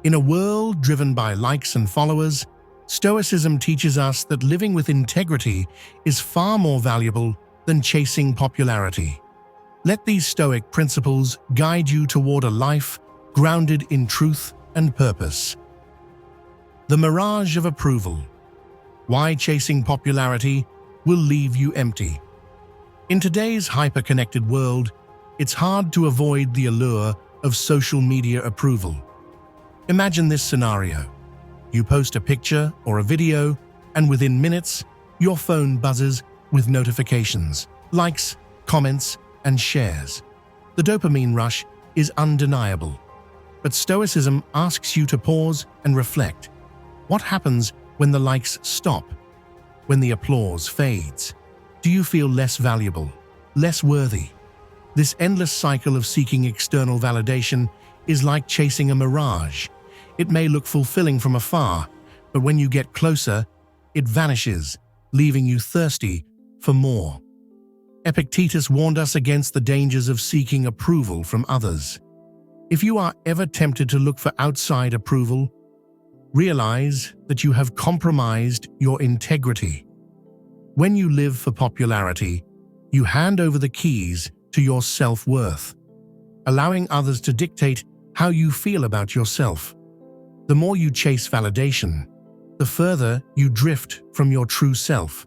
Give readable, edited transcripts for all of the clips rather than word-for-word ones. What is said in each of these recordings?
In a world driven by likes and followers, Stoicism teaches us that living with integrity is far more valuable than chasing popularity. Let these Stoic principles guide you toward a life grounded in truth and purpose. The mirage of approval. Why chasing popularity will leave you empty. In today's hyper-connected world, it's hard to avoid the allure of social media approval. Imagine this scenario. You post a picture or a video, and within minutes, your phone buzzes with notifications, likes, comments, and shares. The dopamine rush is undeniable. But Stoicism asks you to pause and reflect. What happens when the likes stop? When the applause fades? Do you feel less valuable, less worthy? This endless cycle of seeking external validation is like chasing a mirage. It may look fulfilling from afar, but when you get closer, it vanishes, leaving you thirsty for more. Epictetus warned us against the dangers of seeking approval from others. If you are ever tempted to look for outside approval, realize that you have compromised your integrity. When you live for popularity, you hand over the keys to your self-worth, allowing others to dictate how you feel about yourself. The more you chase validation, the further you drift from your true self.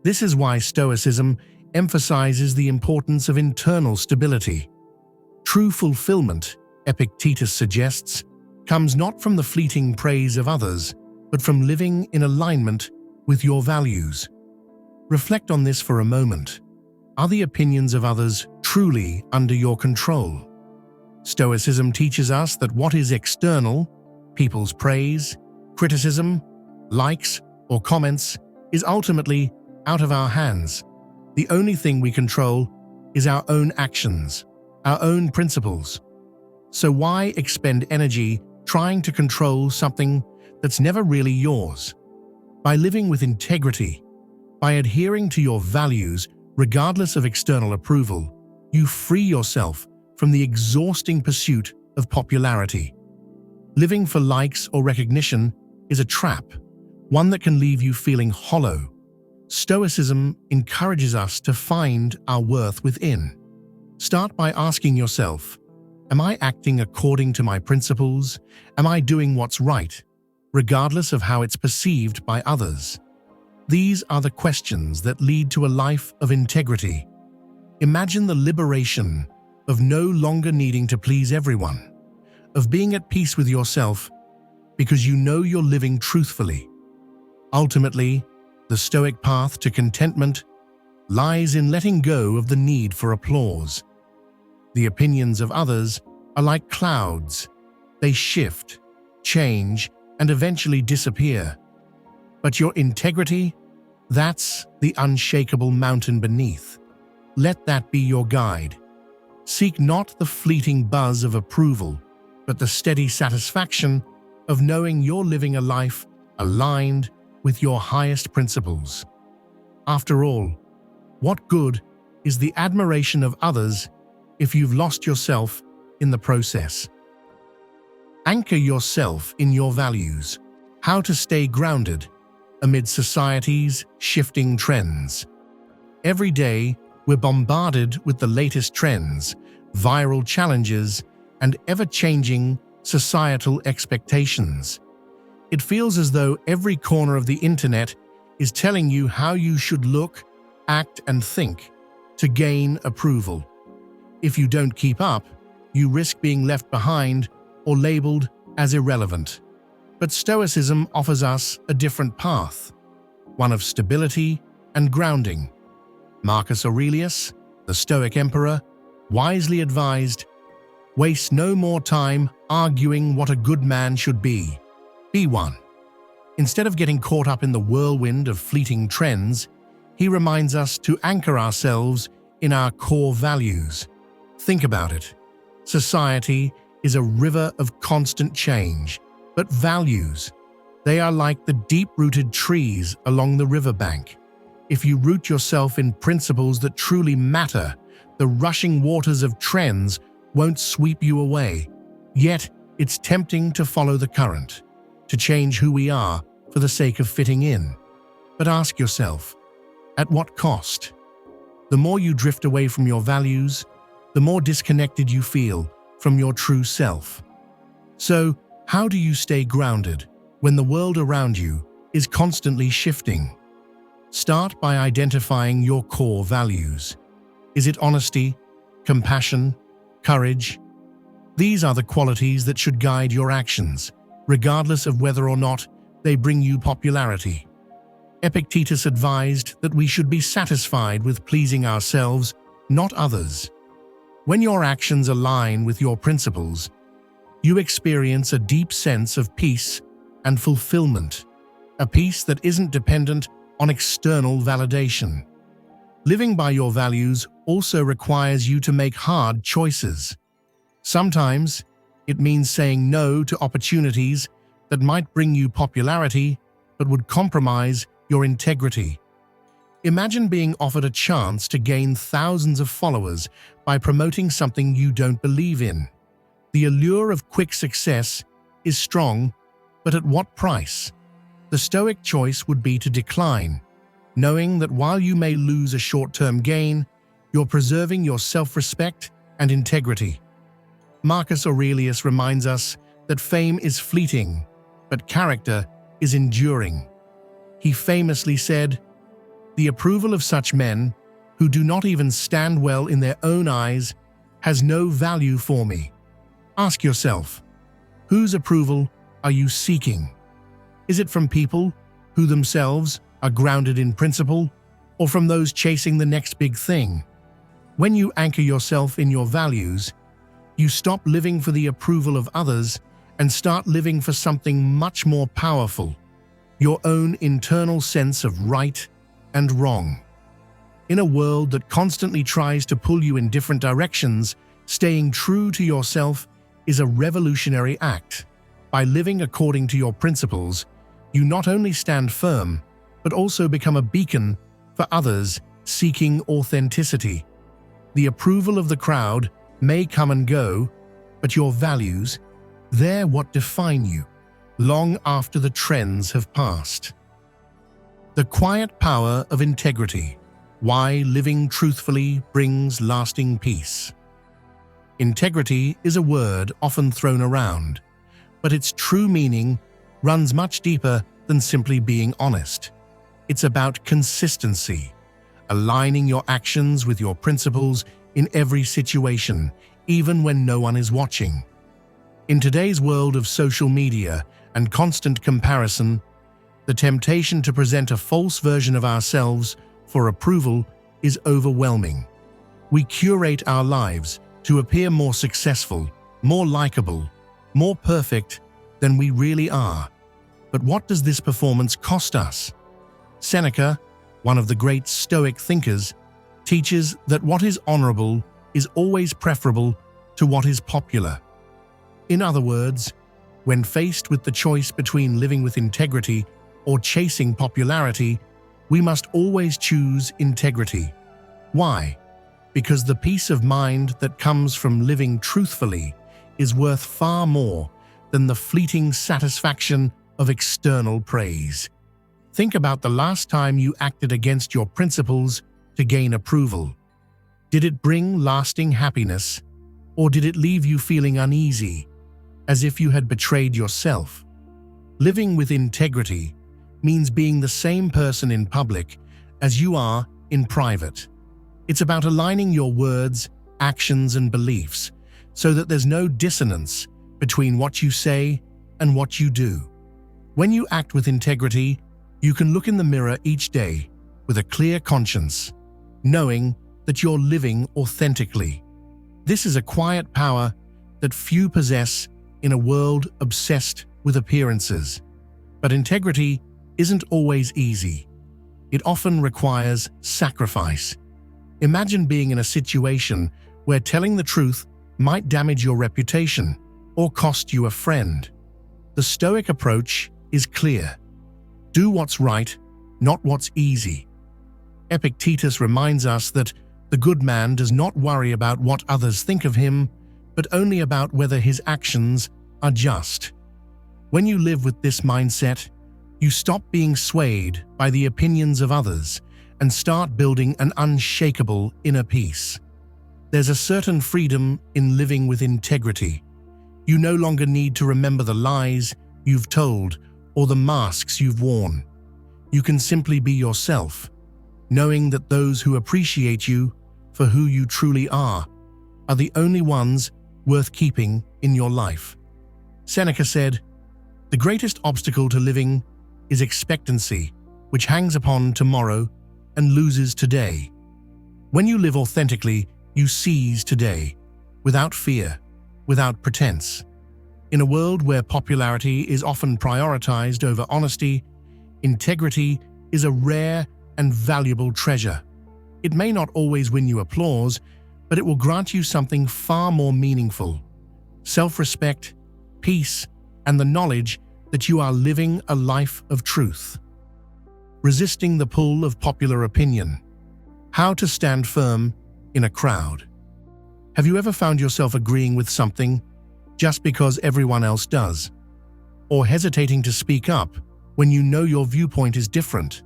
This is why Stoicism emphasizes the importance of internal stability. True fulfillment, Epictetus suggests, comes not from the fleeting praise of others, but from living in alignment with your values. Reflect on this for a moment. Are the opinions of others truly under your control? Stoicism teaches us that what is external, people's praise, criticism, likes, or comments, is ultimately out of our hands. The only thing we control is our own actions, our own principles. So why expend energy trying to control something that's never really yours? By living with integrity, by adhering to your values regardless of external approval, you free yourself from the exhausting pursuit of popularity. Living for likes or recognition is a trap, one that can leave you feeling hollow. Stoicism encourages us to find our worth within. Start by asking yourself, am I acting according to my principles? Am I doing what's right, regardless of how it's perceived by others? These are the questions that lead to a life of integrity. Imagine the liberation of no longer needing to please everyone, of being at peace with yourself because you know you're living truthfully. Ultimately, the Stoic path to contentment lies in letting go of the need for applause. The opinions of others are like clouds. They shift, change, and eventually disappear. But your integrity, that's the unshakable mountain beneath. Let that be your guide. Seek not the fleeting buzz of approval, but the steady satisfaction of knowing you're living a life aligned with your highest principles. After all, what good is the admiration of others if you've lost yourself in the process? Anchor yourself in your values. How to stay grounded amid society's shifting trends. Every day, we're bombarded with the latest trends, viral challenges, and ever-changing societal expectations. It feels as though every corner of the internet is telling you how you should look, act, and think to gain approval. If you don't keep up, you risk being left behind or labeled as irrelevant. But Stoicism offers us a different path, one of stability and grounding. Marcus Aurelius, the Stoic emperor, wisely advised, "Waste no more time arguing what a good man should be. Be one." Instead of getting caught up in the whirlwind of fleeting trends, he reminds us to anchor ourselves in our core values. Think about it. Society is a river of constant change, but values, they are like the deep-rooted trees along the riverbank. If you root yourself in principles that truly matter, the rushing waters of trends won't sweep you away. Yet, It's tempting to follow the current, to change who we are for the sake of fitting in. But ask yourself, at what cost? The more you drift away from your values, the more disconnected you feel from your true self. So, how do you stay grounded when the world around you is constantly shifting? Start by identifying your core values. Is it honesty, compassion, courage? These are the qualities that should guide your actions, regardless of whether or not they bring you popularity. Epictetus advised that we should be satisfied with pleasing ourselves, not others. When your actions align with your principles, you experience a deep sense of peace and fulfillment, a peace that isn't dependent on external validation. Living by your values also requires you to make hard choices. Sometimes, it means saying no to opportunities that might bring you popularity but would compromise your integrity. Imagine being offered a chance to gain thousands of followers by promoting something you don't believe in. The allure of quick success is strong, but at what price? The Stoic choice would be to decline, knowing that while you may lose a short-term gain, you're preserving your self-respect and integrity. Marcus Aurelius reminds us that fame is fleeting, but character is enduring. He famously said, "The approval of such men, who do not even stand well in their own eyes, has no value for me." Ask yourself, whose approval are you seeking? Is it from people who themselves are grounded in principle, or from those chasing the next big thing? When you anchor yourself in your values, you stop living for the approval of others and start living for something much more powerful, your own internal sense of right and wrong. In a world that constantly tries to pull you in different directions, staying true to yourself is a revolutionary act. By living according to your principles, you not only stand firm, but also become a beacon for others seeking authenticity. The approval of the crowd may come and go, but your values, they're what define you, long after the trends have passed. The quiet power of integrity. Why living truthfully brings lasting peace. Integrity is a word often thrown around, but its true meaning runs much deeper than simply being honest. It's about consistency, aligning your actions with your principles in every situation, even when no one is watching. In today's world of social media and constant comparison, the temptation to present a false version of ourselves for approval is overwhelming. We curate our lives to appear more successful, more likable, more perfect than we really are. But what does this performance cost us? Seneca, one of the great Stoic thinkers, teaches that what is honorable is always preferable to what is popular. In other words, when faced with the choice between living with integrity or chasing popularity, we must always choose integrity. Why? Because the peace of mind that comes from living truthfully is worth far more than the fleeting satisfaction of external praise. Think about the last time you acted against your principles to gain approval. Did it bring lasting happiness, or did it leave you feeling uneasy, as if you had betrayed yourself? Living with integrity means being the same person in public as you are in private. It's about aligning your words, actions, and beliefs so that there's no dissonance between what you say and what you do. When you act with integrity, you can look in the mirror each day with a clear conscience, knowing that you're living authentically. This is a quiet power that few possess in a world obsessed with appearances. But integrity isn't always easy. It often requires sacrifice. Imagine being in a situation where telling the truth might damage your reputation or cost you a friend. The Stoic approach is clear. Do what's right, not what's easy. Epictetus reminds us that the good man does not worry about what others think of him, but only about whether his actions are just. When you live with this mindset, you stop being swayed by the opinions of others and start building an unshakable inner peace. There's a certain freedom in living with integrity. You no longer need to remember the lies you've told or the masks you've worn. You can simply be yourself, knowing that those who appreciate you for who you truly are the only ones worth keeping in your life. Seneca said, "The greatest obstacle to living is expectancy, which hangs upon tomorrow and loses today." When you live authentically, you seize today, without fear, without pretense. In a world where popularity is often prioritized over honesty, integrity is a rare and valuable treasure. It may not always win you applause, but it will grant you something far more meaningful: self-respect, peace, and the knowledge that you are living a life of truth. Resisting the pull of popular opinion. How to stand firm in a crowd. Have you ever found yourself agreeing with something just because everyone else does? Or hesitating to speak up when you know your viewpoint is different?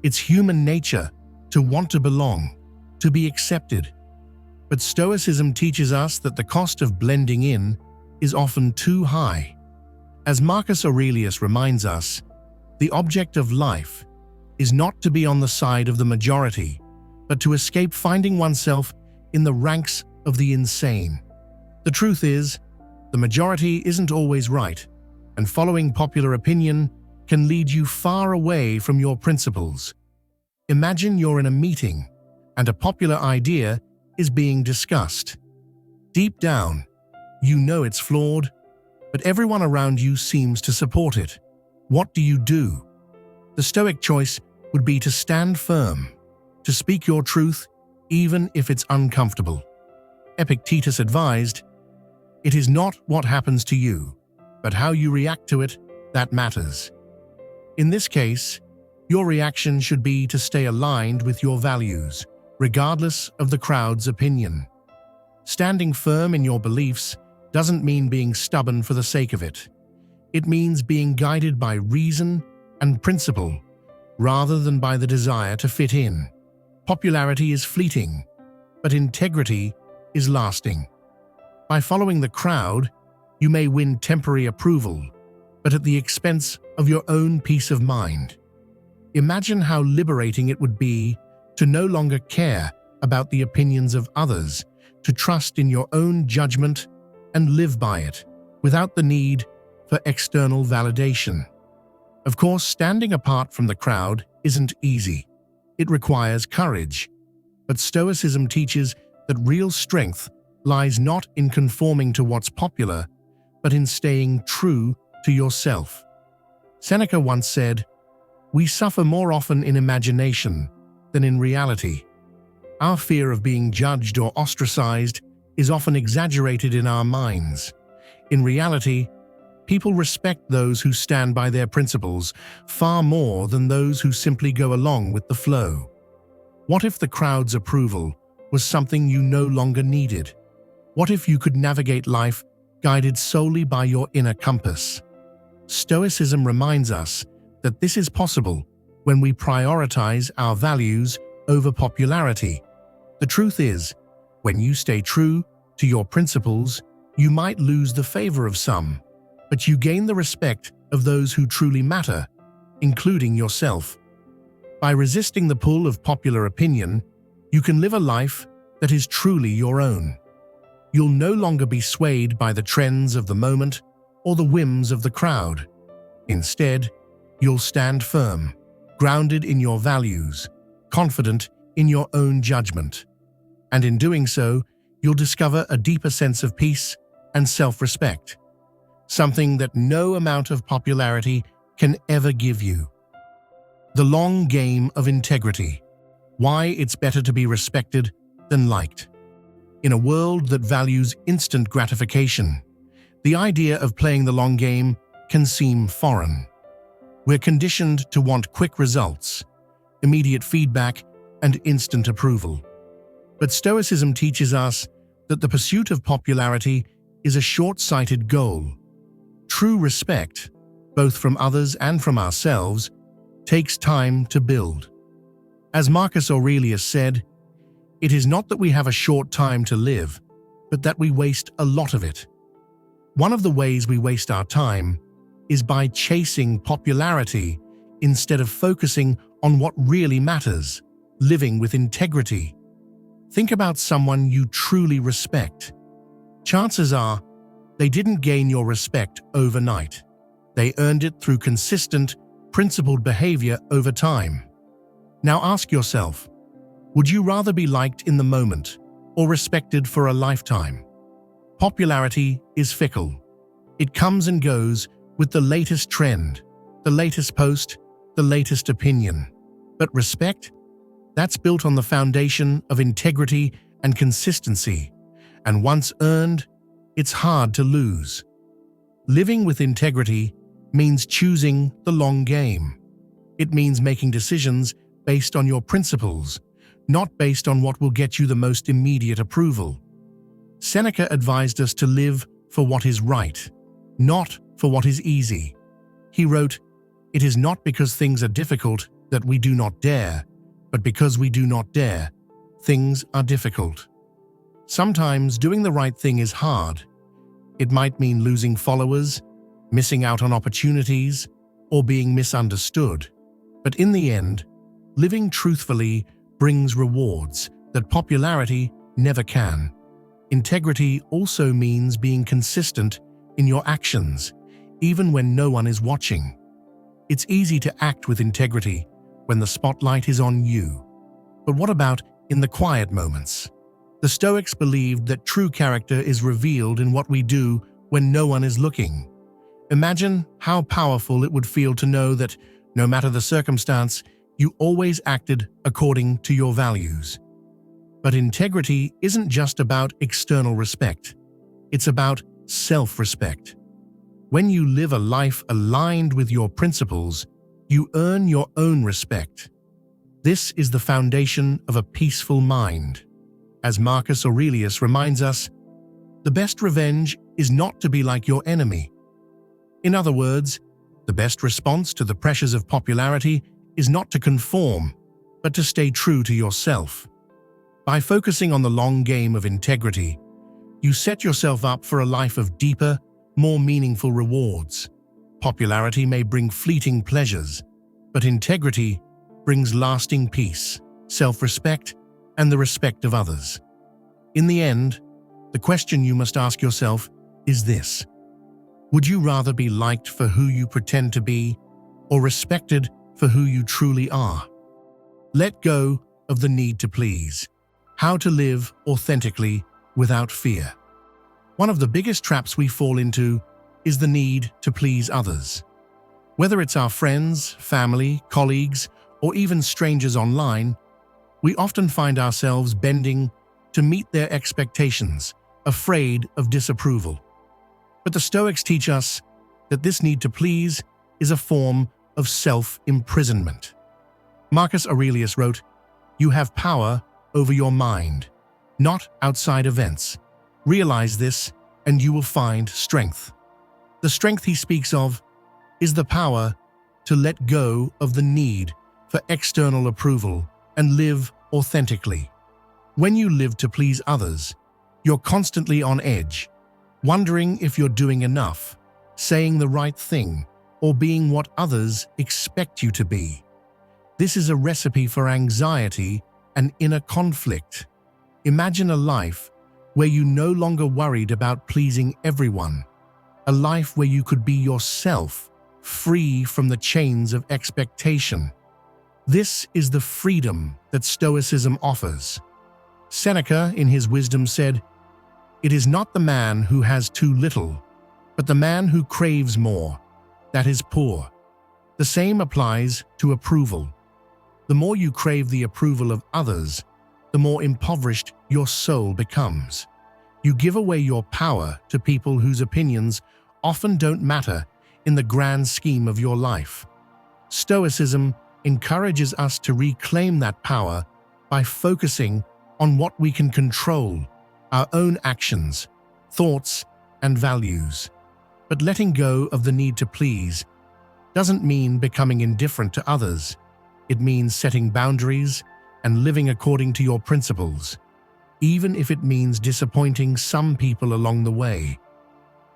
It's human nature to want to belong, to be accepted. But Stoicism teaches us that the cost of blending in is often too high. As Marcus Aurelius reminds us, the object of life is not to be on the side of the majority, but to escape finding oneself in the ranks of the insane. The truth is, the majority isn't always right, and following popular opinion can lead you far away from your principles. Imagine you're in a meeting, and a popular idea is being discussed. Deep down, you know it's flawed, but everyone around you seems to support it. What do? The Stoic choice would be to stand firm, to speak your truth even if it's uncomfortable. Epictetus advised, "It is not what happens to you, but how you react to it that matters." In this case, your reaction should be to stay aligned with your values, regardless of the crowd's opinion. Standing firm in your beliefs doesn't mean being stubborn for the sake of it. It means being guided by reason and principle, rather than by the desire to fit in. Popularity is fleeting, but integrity is lasting. By following the crowd, you may win temporary approval, but at the expense of your own peace of mind. Imagine how liberating it would be to no longer care about the opinions of others, to trust in your own judgment and live by it, without the need for external validation. Of course, standing apart from the crowd isn't easy. It requires courage. But Stoicism teaches that real strength lies not in conforming to what's popular, but in staying true to yourself. Seneca once said, "We suffer more often in imagination than in reality." Our fear of being judged or ostracized is often exaggerated in our minds. In reality, people respect those who stand by their principles far more than those who simply go along with the flow. What if the crowd's approval was something you no longer needed? What if you could navigate life guided solely by your inner compass? Stoicism reminds us that this is possible when we prioritize our values over popularity. The truth is, when you stay true to your principles, you might lose the favor of some, but you gain the respect of those who truly matter, including yourself. By resisting the pull of popular opinion, you can live a life that is truly your own. You'll no longer be swayed by the trends of the moment or the whims of the crowd. Instead, you'll stand firm, grounded in your values, confident in your own judgment. And in doing so, you'll discover a deeper sense of peace and self-respect, something that no amount of popularity can ever give you. The long game of integrity. Why it's better to be respected than liked. In a world that values instant gratification, the idea of playing the long game can seem foreign. We're conditioned to want quick results, immediate feedback, and instant approval. But Stoicism teaches us that the pursuit of popularity is a short-sighted goal. True respect, both from others and from ourselves, takes time to build. As Marcus Aurelius said, "It is not that we have a short time to live, but that we waste a lot of it." One of the ways we waste our time is by chasing popularity instead of focusing on what really matters, living with integrity. Think about someone you truly respect. Chances are they didn't gain your respect overnight. They earned it through consistent, principled behavior over time. Now ask yourself, would you rather be liked in the moment or respected for a lifetime? Popularity is fickle. It comes and goes with the latest trend, the latest post, the latest opinion. But respect? That's built on the foundation of integrity and consistency, and once earned, it's hard to lose. Living with integrity means choosing the long game. It means making decisions based on your principles, not based on what will get you the most immediate approval. Seneca advised us to live for what is right, not for what is easy. He wrote, "It is not because things are difficult that we do not dare, but because we do not dare, things are difficult." Sometimes doing the right thing is hard. It might mean losing followers, missing out on opportunities, or being misunderstood. But in the end, living truthfully brings rewards that popularity never can. Integrity also means being consistent in your actions, even when no one is watching. It's easy to act with integrity when the spotlight is on you. But what about in the quiet moments? The Stoics believed that true character is revealed in what we do when no one is looking. Imagine how powerful it would feel to know that, no matter the circumstance, you always acted according to your values. But integrity isn't just about external respect. It's about self-respect. When you live a life aligned with your principles, you earn your own respect. This is the foundation of a peaceful mind. As Marcus Aurelius reminds us, the best revenge is not to be like your enemy. In other words, the best response to the pressures of popularity is not to conform, but to stay true to yourself. By focusing on the long game of integrity, you set yourself up for a life of deeper, more meaningful rewards. Popularity may bring fleeting pleasures, but integrity brings lasting peace, self-respect, and the respect of others. In the end, the question you must ask yourself is this: would you rather be liked for who you pretend to be, or respected for who you truly are? Let go of the need to please. How to live authentically without fear. One of the biggest traps we fall into is the need to please others. Whether it's our friends, family, colleagues, or even strangers online, we often find ourselves bending to meet their expectations, afraid of disapproval. But the Stoics teach us that this need to please is a form of self-imprisonment. Marcus Aurelius wrote, "You have power over your mind, not outside events. Realize this, and you will find strength." The strength he speaks of is the power to let go of the need for external approval and live authentically. When you live to please others, you're constantly on edge, wondering if you're doing enough, saying the right thing, or being what others expect you to be. This is a recipe for anxiety and inner conflict. Imagine a life where you no longer worried about pleasing everyone, a life where you could be yourself, free from the chains of expectation. This is the freedom that Stoicism offers. Seneca, in his wisdom, said, "It is not the man who has too little, but the man who craves more, that is poor." The same applies to approval. The more you crave the approval of others, the more impoverished your soul becomes. You give away your power to people whose opinions often don't matter in the grand scheme of your life. Stoicism encourages us to reclaim that power by focusing on what we can control, our own actions, thoughts, and values. But letting go of the need to please doesn't mean becoming indifferent to others. It means setting boundaries and living according to your principles, even if it means disappointing some people along the way.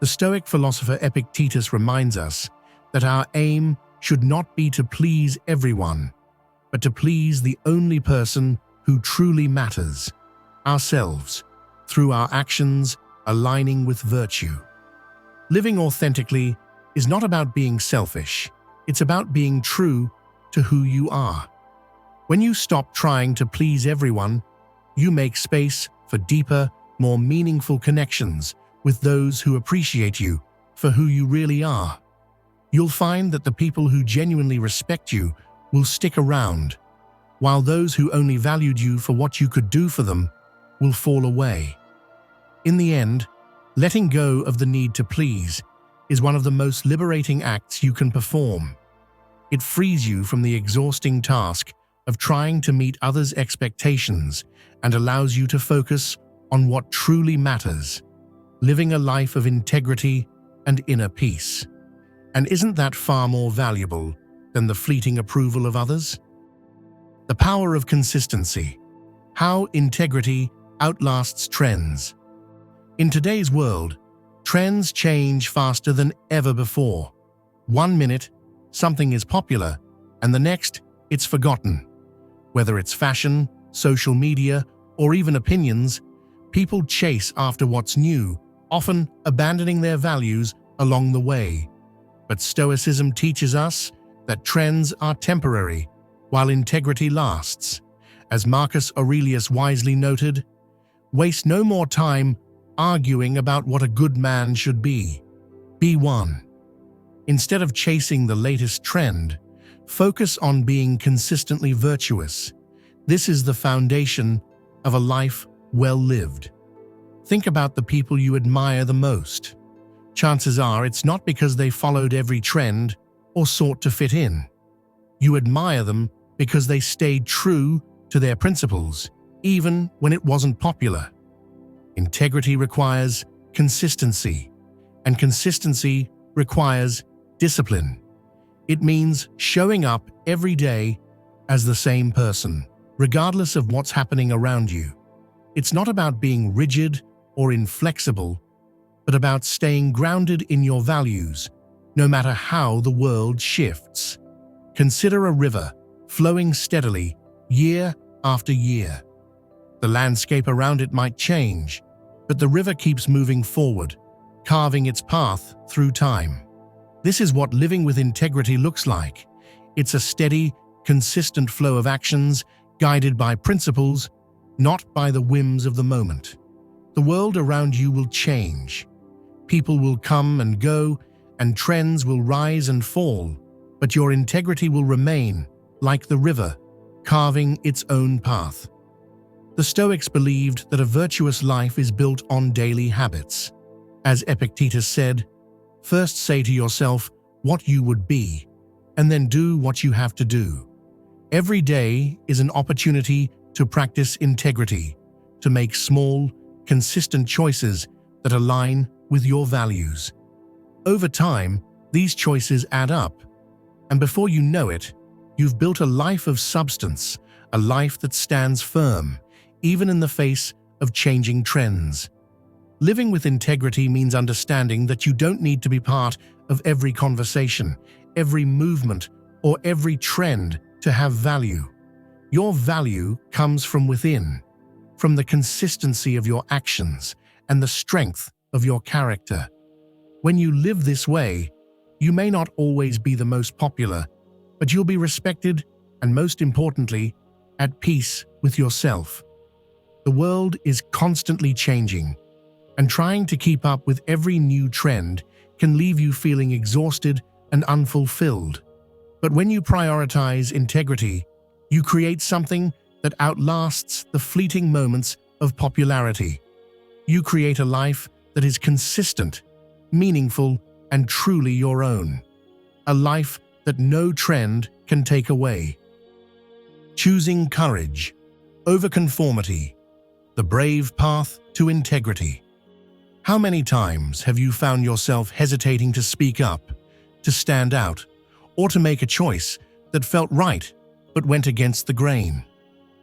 The Stoic philosopher Epictetus reminds us that our aim should not be to please everyone, but to please the only person who truly matters, ourselves, through our actions aligning with virtue. Living authentically is not about being selfish. It's about being true to who you are. When you stop trying to please everyone, you make space for deeper, more meaningful connections with those who appreciate you for who you really are. You'll find that the people who genuinely respect you will stick around, while those who only valued you for what you could do for them will fall away. In the end, letting go of the need to please is one of the most liberating acts you can perform. It frees you from the exhausting task of trying to meet others' expectations and allows you to focus on what truly matters, living a life of integrity and inner peace. And isn't that far more valuable than the fleeting approval of others? The power of consistency. How integrity outlasts trends. In today's world, trends change faster than ever before. 1 minute, something is popular, and the next, it's forgotten. Whether it's fashion, social media, or even opinions, people chase after what's new, often abandoning their values along the way. But Stoicism teaches us that trends are temporary, while integrity lasts. As Marcus Aurelius wisely noted, waste no more time arguing about what a good man should be. Be one. Instead of chasing the latest trend, focus on being consistently virtuous. This is the foundation of a life well lived. Think about the people you admire the most. Chances are it's not because they followed every trend or sought to fit in. You admire them because they stayed true to their principles, even when it wasn't popular. Integrity requires consistency, and consistency requires discipline. It means showing up every day as the same person, regardless of what's happening around you. It's not about being rigid or inflexible, but about staying grounded in your values, no matter how the world shifts. Consider a river flowing steadily, year after year. The landscape around it might change, but the river keeps moving forward, carving its path through time. This is what living with integrity looks like. It's a steady, consistent flow of actions guided by principles, not by the whims of the moment. The world around you will change. People will come and go, and trends will rise and fall, but your integrity will remain, like the river, carving its own path. The Stoics believed that a virtuous life is built on daily habits. As Epictetus said, first say to yourself what you would be, and then do what you have to do. Every day is an opportunity to practice integrity, to make small, consistent choices that align with your values. Over time, these choices add up, and before you know it, you've built a life of substance, a life that stands firm, even in the face of changing trends. Living with integrity means understanding that you don't need to be part of every conversation, every movement, or every trend to have value. Your value comes from within, from the consistency of your actions and the strength of your character. When you live this way, you may not always be the most popular, but you'll be respected and, most importantly, at peace with yourself. The world is constantly changing, and trying to keep up with every new trend can leave you feeling exhausted and unfulfilled. But when you prioritize integrity, you create something that outlasts the fleeting moments of popularity. You create a life that is consistent, meaningful, and truly your own. A life that no trend can take away. Choosing courage over conformity. The brave path to integrity. How many times have you found yourself hesitating to speak up, to stand out, or to make a choice that felt right but went against the grain?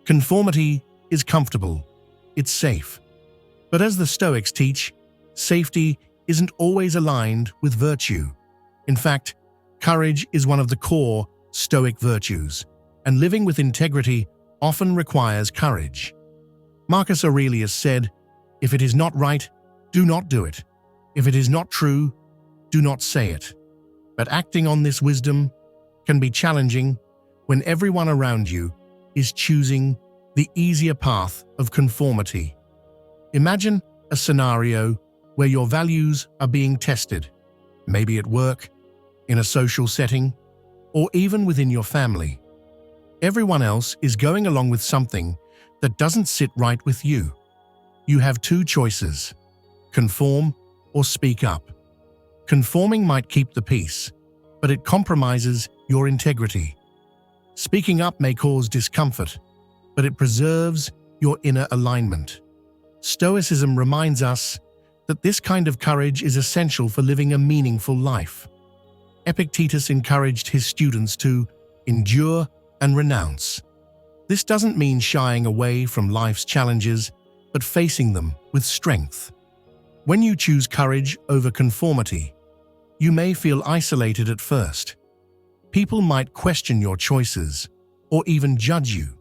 Conformity is comfortable, it's safe. But as the Stoics teach, safety isn't always aligned with virtue. In fact, courage is one of the core Stoic virtues, and living with integrity often requires courage. Marcus Aurelius said, "If it is not right, do not do it. If it is not true, do not say it." But acting on this wisdom can be challenging when everyone around you is choosing the easier path of conformity. Imagine a scenario where your values are being tested, maybe at work, in a social setting, or even within your family. Everyone else is going along with something that doesn't sit right with you. You have two choices: conform or speak up. Conforming might keep the peace, but it compromises your integrity. Speaking up may cause discomfort, but it preserves your inner alignment. Stoicism reminds us that this kind of courage is essential for living a meaningful life. Epictetus encouraged his students to endure and renounce. This doesn't mean shying away from life's challenges, but facing them with strength. When you choose courage over conformity, you may feel isolated at first. People might question your choices or even judge you.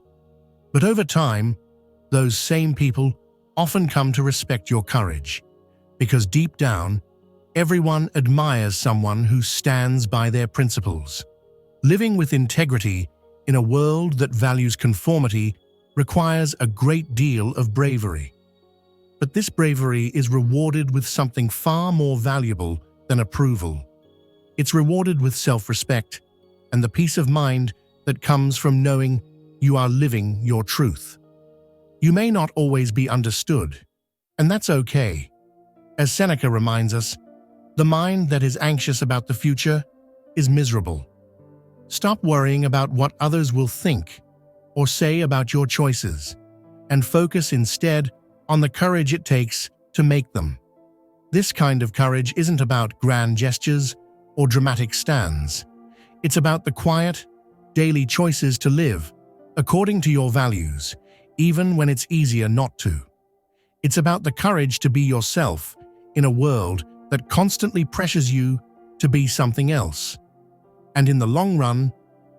But over time, those same people often come to respect your courage, because deep down, everyone admires someone who stands by their principles. Living with integrity in a world that values conformity requires a great deal of bravery. But this bravery is rewarded with something far more valuable than approval. It's rewarded with self-respect and the peace of mind that comes from knowing you are living your truth. You may not always be understood, and that's okay. As Seneca reminds us, the mind that is anxious about the future is miserable. Stop worrying about what others will think or say about your choices, and focus instead on the courage it takes to make them. This kind of courage isn't about grand gestures or dramatic stands. It's about the quiet, daily choices to live according to your values, even when it's easier not to. It's about the courage to be yourself in a world that constantly pressures you to be something else. And in the long run,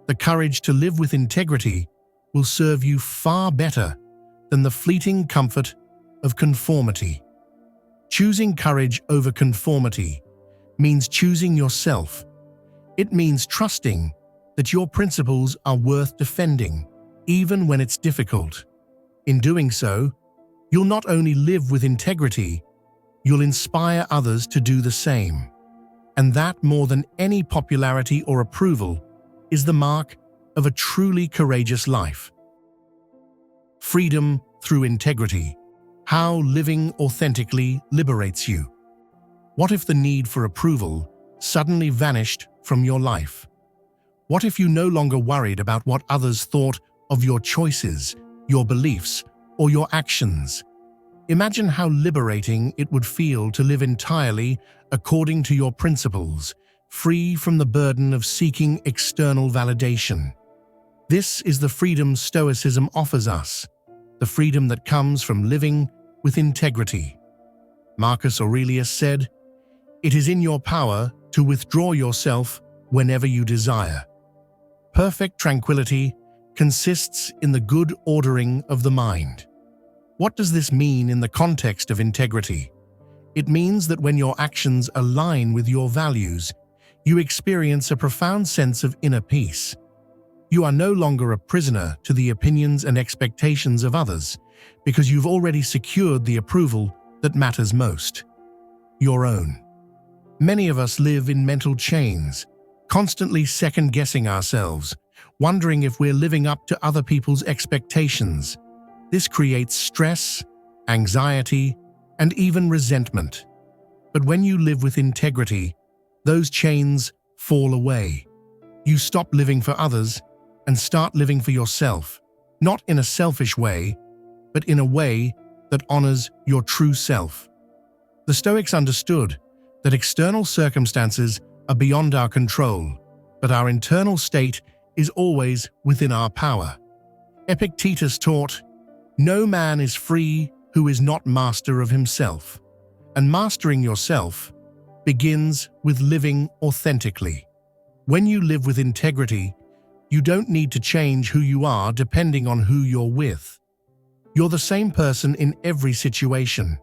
the courage to live with integrity will serve you far better than the fleeting comfort of conformity. Choosing courage over conformity means choosing yourself. It means trusting that your principles are worth defending, even when it's difficult. In doing so, you'll not only live with integrity, you'll inspire others to do the same. And that, more than any popularity or approval, is the mark of a truly courageous life. Freedom through integrity. How living authentically liberates you. What if the need for approval suddenly vanished from your life? What if you no longer worried about what others thought of your choices, your beliefs, or your actions? Imagine how liberating it would feel to live entirely according to your principles, free from the burden of seeking external validation. This is the freedom Stoicism offers us, the freedom that comes from living with integrity. Marcus Aurelius said, "It is in your power to withdraw yourself whenever you desire." Perfect tranquility consists in the good ordering of the mind. What does this mean in the context of integrity? It means that when your actions align with your values, you experience a profound sense of inner peace. You are no longer a prisoner to the opinions and expectations of others, because you've already secured the approval that matters most, your own. Many of us live in mental chains, constantly second-guessing ourselves, wondering if we're living up to other people's expectations. This creates stress, anxiety, and even resentment. But when you live with integrity, those chains fall away. You stop living for others and start living for yourself, not in a selfish way, but in a way that honors your true self. The Stoics understood that external circumstances are beyond our control, but our internal state is always within our power. Epictetus taught, "No man is free who is not master of himself," and mastering yourself begins with living authentically. When you live with integrity, you don't need to change who you are depending on who you're with. You're the same person in every situation,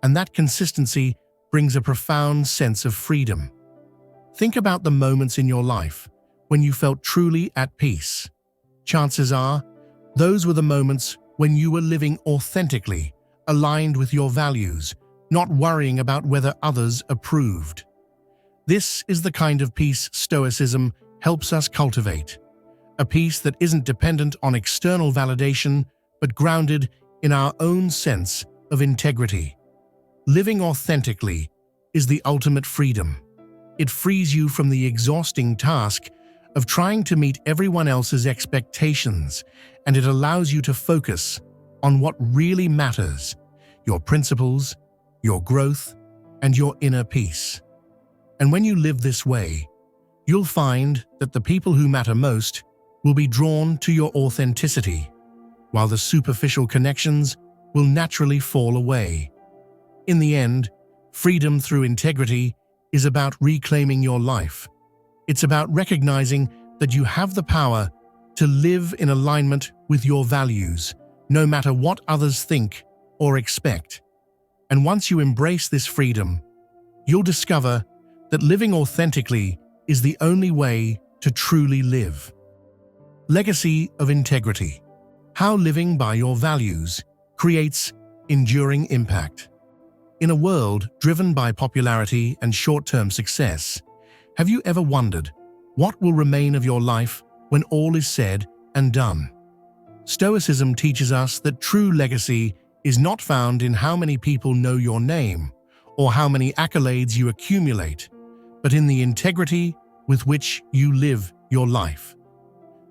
and that consistency brings a profound sense of freedom. Think about the moments in your life when you felt truly at peace. Chances are, those were the moments when you were living authentically, aligned with your values, not worrying about whether others approved. This is the kind of peace Stoicism helps us cultivate. A peace that isn't dependent on external validation, but grounded in our own sense of integrity. Living authentically is the ultimate freedom. It frees you from the exhausting task of trying to meet everyone else's expectations, and it allows you to focus on what really matters: your principles, your growth, and your inner peace. And when you live this way, you'll find that the people who matter most will be drawn to your authenticity, while the superficial connections will naturally fall away. In the end, freedom through integrity is about reclaiming your life. It's about recognizing that you have the power to live in alignment with your values, no matter what others think or expect. And once you embrace this freedom, you'll discover that living authentically is the only way to truly live. Legacy of integrity. How living by your values creates enduring impact. In a world driven by popularity and short-term success, have you ever wondered what will remain of your life when all is said and done? Stoicism teaches us that true legacy is not found in how many people know your name or how many accolades you accumulate, but in the integrity with which you live your life.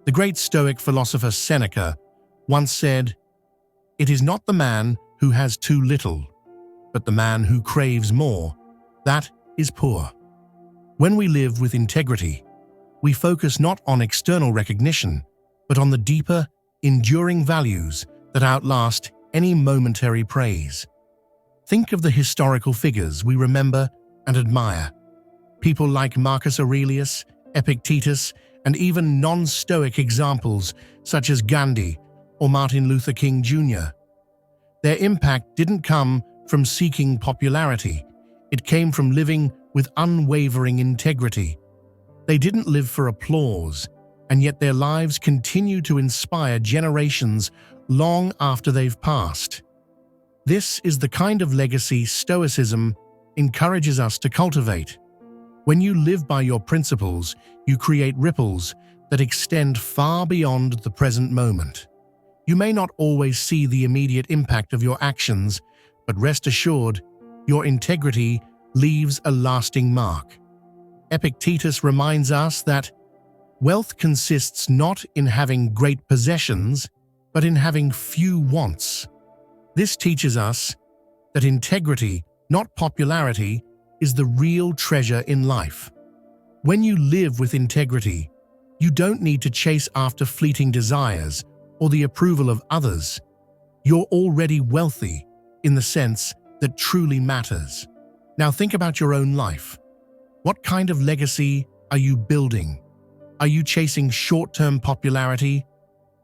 The great Stoic philosopher Seneca once said, "It is not the man who has too little, but the man who craves more, that is poor." When we live with integrity, we focus not on external recognition, but on the deeper, enduring values that outlast any momentary praise. Think of the historical figures we remember and admire. People like Marcus Aurelius, Epictetus, and even non-Stoic examples such as Gandhi or Martin Luther King Jr. Their impact didn't come from seeking popularity. It came from living with unwavering integrity. They didn't live for applause, and yet their lives continue to inspire generations long after they've passed. This is the kind of legacy Stoicism encourages us to cultivate. When you live by your principles, you create ripples that extend far beyond the present moment. You may not always see the immediate impact of your actions, but rest assured, your integrity leaves a lasting mark. Epictetus reminds us that wealth consists not in having great possessions, but in having few wants. This teaches us that integrity, not popularity, is the real treasure in life. When you live with integrity, you don't need to chase after fleeting desires or the approval of others. You're already wealthy in the sense that truly matters. Now think about your own life. What kind of legacy are you building? Are you chasing short-term popularity,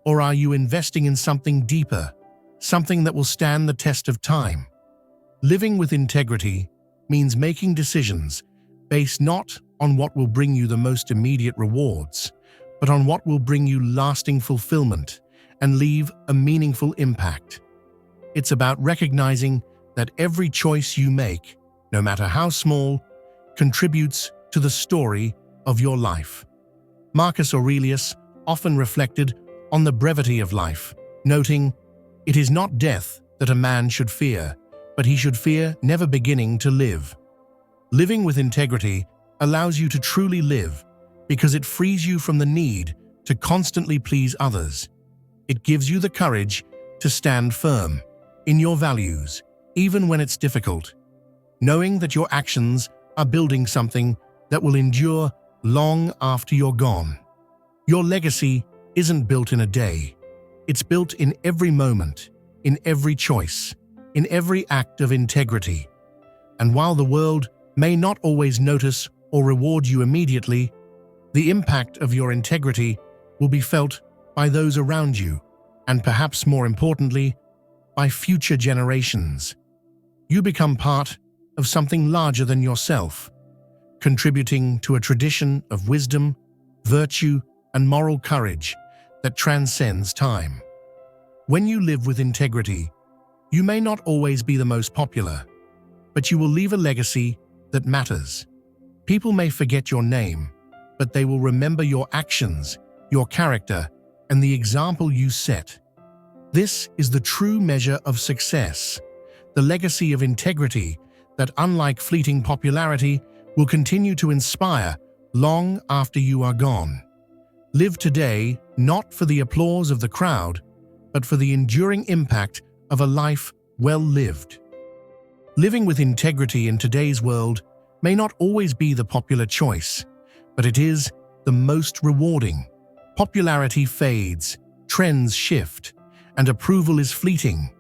or are you investing in something deeper, something that will stand the test of time? Living with integrity means making decisions based not on what will bring you the most immediate rewards, but on what will bring you lasting fulfillment and leave a meaningful impact. It's about recognizing that every choice you make, no matter how small, contributes to the story of your life. Marcus Aurelius often reflected on the brevity of life, noting, "It is not death that a man should fear, but he should fear never beginning to live." Living with integrity allows you to truly live because it frees you from the need to constantly please others. It gives you the courage to stand firm in your values, even when it's difficult. knowing that your actions are building something that will endure long after you're gone. Your legacy isn't built in a day. It's built in every moment, in every choice, in every act of integrity. And while the world may not always notice or reward you immediately, the impact of your integrity will be felt by those around you, and perhaps more importantly, by future generations. You become part of something larger than yourself, contributing to a tradition of wisdom, virtue, and moral courage that transcends time. When you live with integrity, you may not always be the most popular, but you will leave a legacy that matters. People may forget your name, but they will remember your actions, your character, and the example you set. This is the true measure of success, the legacy of integrity that, unlike fleeting popularity, will continue to inspire long after you are gone. Live today not for the applause of the crowd, but for the enduring impact of a life well lived. Living with integrity in today's world may not always be the popular choice, but it is the most rewarding. Popularity fades, trends shift, and approval is fleeting.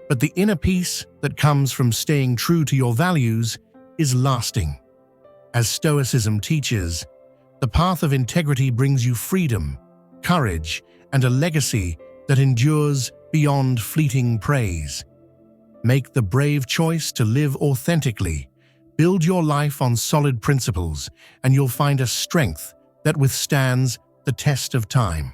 But the inner peace that comes from staying true to your values is lasting. As Stoicism teaches, the path of integrity brings you freedom, courage, and a legacy that endures beyond fleeting praise. Make the brave choice to live authentically. Build your life on solid principles, and you'll find a strength that withstands the test of time.